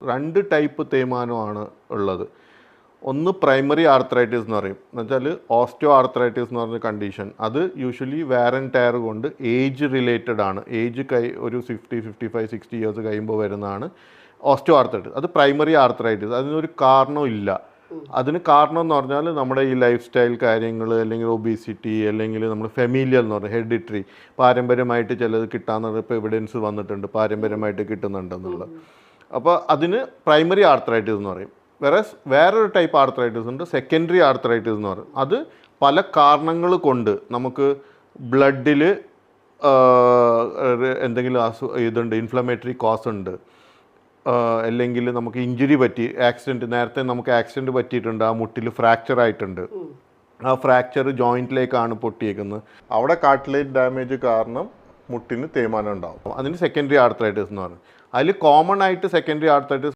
രണ്ട് ടൈപ്പ് തേയ്മാനമാണ് ഉള്ളത്. ഒന്ന് പ്രൈമറി ആർത്രൈറ്റിസ് എന്ന് പറയും. എന്നുവെച്ചാൽ ഓസ്റ്റിയോ ആർത്രൈറ്റിസ് എന്ന് പറഞ്ഞ കണ്ടീഷൻ. അത് യൂഷ്വലി വെയർ ആൻഡ് ടയർ കൊണ്ട് ഏജ് റിലേറ്റഡ് ആണ്. ഏജ് ഒരു 50-55-60 ഇയേഴ്സ് കഴിയുമ്പോൾ വരുന്നതാണ് ഓസ്റ്റിയോ ആർത്രൈറ്റിസ്. അത് പ്രൈമറി ആർത്രൈറ്റിസ്. അതിനൊരു കാരണമില്ല. അതിന് കാരണം എന്ന് പറഞ്ഞാൽ നമ്മുടെ ഈ ലൈഫ് സ്റ്റൈൽ കാര്യങ്ങൾ, അല്ലെങ്കിൽ ഒബീസിറ്റി, അല്ലെങ്കിൽ നമ്മൾ ഫെമീലിയൽ എന്ന് പറഞ്ഞാൽ ഹെറിഡിറ്ററി, പാരമ്പര്യമായിട്ട് ചിലത് കിട്ടാമെന്നുള്ള ഇപ്പോൾ എവിഡൻസ് വന്നിട്ടുണ്ട്, പാരമ്പര്യമായിട്ട് കിട്ടുന്നുണ്ടെന്നുള്ളത്. അപ്പോൾ അതിന് പ്രൈമറി ആർത്രൈറ്റിസ് എന്ന് പറയും. വേറൊരു ടൈപ്പ് ആർത്രൈറ്റിസ് ഉണ്ട്, സെക്കൻഡറി ആർത്രൈറ്റിസ് എന്ന് പറയും. അത് പല കാരണങ്ങൾ കൊണ്ട് നമുക്ക് ബ്ലഡിൽ എന്തെങ്കിലും ഇതുണ്ട്, ഇൻഫ്ലമേറ്ററി കോസ് ഉണ്ട്, അല്ലെങ്കിൽ നമുക്ക് ഇഞ്ചുറി പറ്റി, നേരത്തെ നമുക്ക് ആക്സിഡൻറ്റ് പറ്റിയിട്ടുണ്ട്, ആ മുട്ടിൽ ഫ്രാക്ചർ ആയിട്ടുണ്ട്, ആ ഫ്രാക്ചർ ജോയിൻറ്റിലേക്കാണ് പൊട്ടിയേക്കുന്നത്, അവിടെ കാർട്ടിലേജ് ഡാമേജ് കാരണം മുട്ടിന് തേയ്മാനം ഉണ്ടാവും. അതിന് സെക്കൻഡറി ആർത്രൈറ്റിസ് എന്ന് പറയും. അതിൽ കോമൺ ആയിട്ട് സെക്കൻഡറി ആർത്രൈറ്റിസ്